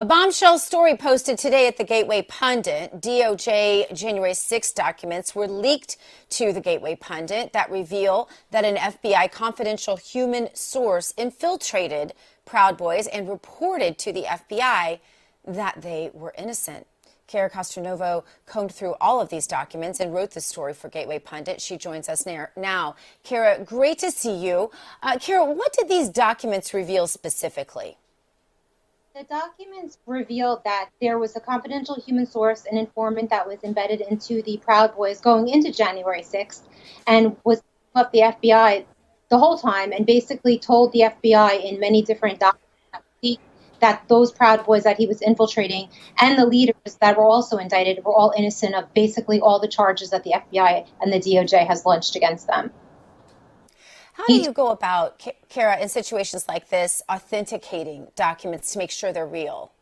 A bombshell story posted today at the Gateway Pundit. DOJ January 6 documents were leaked to the Gateway Pundit that reveal that an FBI confidential human source infiltrated Proud Boys and reported to the FBI that they were innocent. Cara Castronuova combed through all of these documents and wrote the story for Gateway Pundit. She joins us now. Cara, great to see you. Cara, what did these documents reveal specifically? The documents revealed that there was a confidential human source, an informant that was embedded into the Proud Boys going into January 6th and was up the FBI the whole time and basically told the FBI in many different documents that those Proud Boys that he was infiltrating and the leaders that were also indicted were all innocent of basically all the charges that the FBI and the DOJ has launched against them. How do you go about, Cara, in situations like this, authenticating documents to make sure they're real?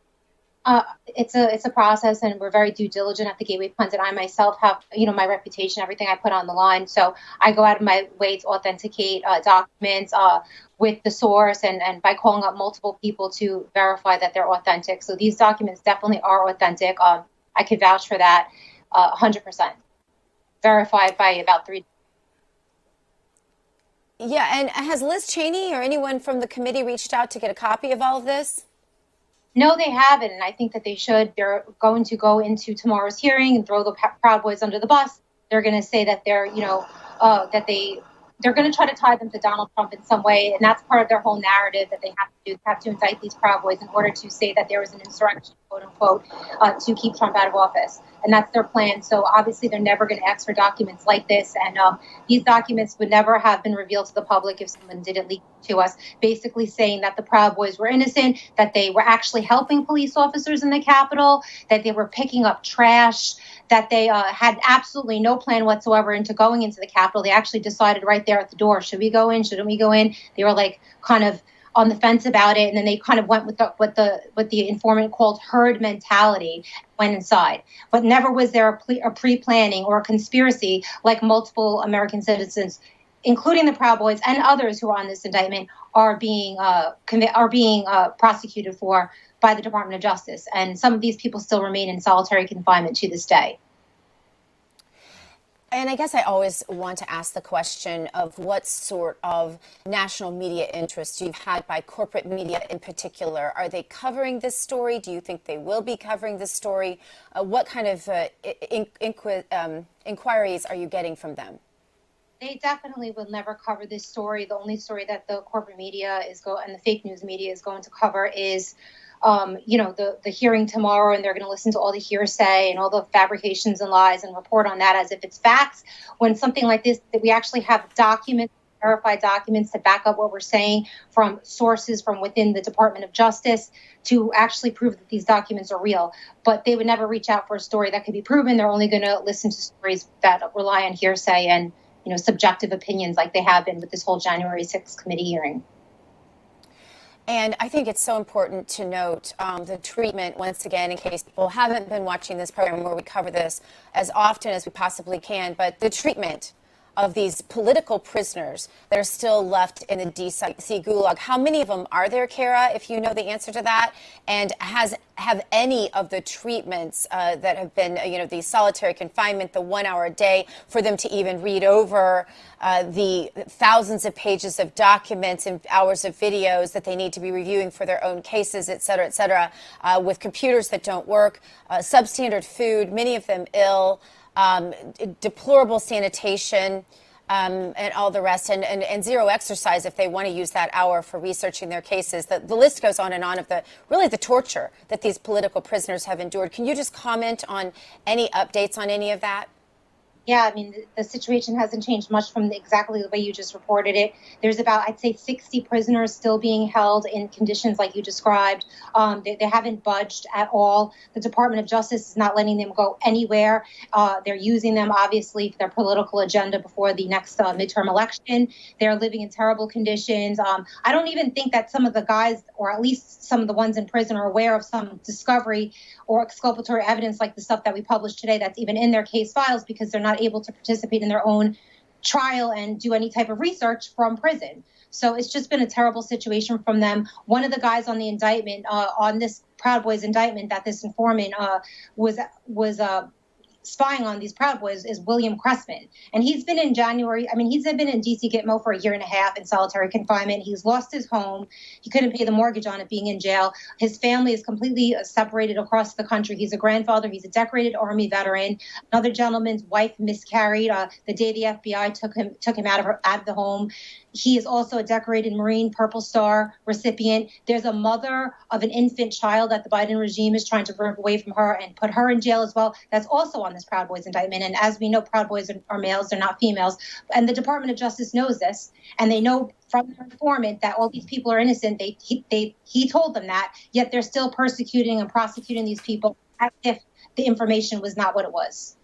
It's a process, and we're very due diligent at the Gateway Pundit. I myself have, my reputation, everything I put on the line. So I go out of my way to authenticate documents with the source and by calling up multiple people to verify that they're authentic. So these documents definitely are authentic. I could vouch for that 100%. Verified by about 3. Yeah, and has Liz Cheney or anyone from the committee reached out to get a copy of all of this? No, they haven't, and I think that they should. They're going to go into tomorrow's hearing and throw the Proud Boys under the bus. They're going to say that they're, they're going to try to tie them to Donald Trump in some way, and that's part of their whole narrative that they have to indict these Proud Boys in order to say that there was an insurrection, quote unquote, to keep Trump out of office. And that's their plan. So obviously they're never going to ask for documents like this. And these documents would never have been revealed to the public if someone didn't leak to us, basically saying that the Proud Boys were innocent, that they were actually helping police officers in the Capitol, that they were picking up trash, that they had absolutely no plan whatsoever into going into the Capitol. They actually decided right there at the door, should we go in, shouldn't we go in? They were like kind of on the fence about it, and then they kind of went with what the informant called herd mentality, went inside. But never was there a pre-planning or a conspiracy like multiple American citizens, including the Proud Boys and others who are on this indictment, are being prosecuted for by the Department of Justice. And some of these people still remain in solitary confinement to this day. And I guess I always want to ask the question of what sort of national media interest you've had by corporate media in particular. Are they covering this story? Do you think they will be covering this story? What kind of inquiries are you getting from them? They definitely will never cover this story. The only story that the corporate media and the fake news media is going to cover is the hearing tomorrow, and they're going to listen to all the hearsay and all the fabrications and lies and report on that as if it's facts. When something like this, that we actually have documents, verified documents to back up what we're saying from sources from within the Department of Justice to actually prove that these documents are real. But they would never reach out for a story that could be proven. They're only going to listen to stories that rely on hearsay and, subjective opinions like they have been with this whole January 6th committee hearing. And I think it's so important to note the treatment, once again, in case people haven't been watching this program where we cover this as often as we possibly can, but the treatment of these political prisoners that are still left in the D.C. gulag. How many of them are there, Cara, if you know the answer to that? And have any of the treatments that have been, the solitary confinement, the 1 hour a day, for them to even read over the thousands of pages of documents and hours of videos that they need to be reviewing for their own cases, et cetera, with computers that don't work, substandard food, many of them ill, deplorable sanitation, and all the rest, and zero exercise if they want to use that hour for researching their cases. The list goes on and on of the torture that these political prisoners have endured. Can you just comment on any updates on any of that? Yeah, I mean, the situation hasn't changed much from exactly the way you just reported it. There's about, I'd say, 60 prisoners still being held in conditions like you described. They haven't budged at all. The Department of Justice is not letting them go anywhere. They're using them, obviously, for their political agenda before the next midterm election. They're living in terrible conditions. I don't even think that some of the guys, or at least some of the ones in prison, are aware of some discovery or exculpatory evidence like the stuff that we published today that's even in their case files, because they're not able to participate in their own trial and do any type of research from prison. So it's just been a terrible situation from them. One of the guys on the indictment on this Proud Boys indictment that this informant was spying on these Proud Boys is William Cressman. And he's been in he's been in DC Gitmo for a year and a half in solitary confinement. He's lost his home. He couldn't pay the mortgage on it being in jail. His family is completely separated across the country. He's a grandfather. He's a decorated Army veteran. Another gentleman's wife miscarried the day the FBI took him out of the home. He is also a decorated Marine Purple Star recipient. There's a mother of an infant child that the Biden regime is trying to rip away from her and put her in jail as well. That's also on this Proud Boys indictment. And as we know, Proud Boys are males, they're not females. And the Department of Justice knows this. And they know from their informant that all these people are innocent. He told them that, yet they're still persecuting and prosecuting these people as if the information was not what it was.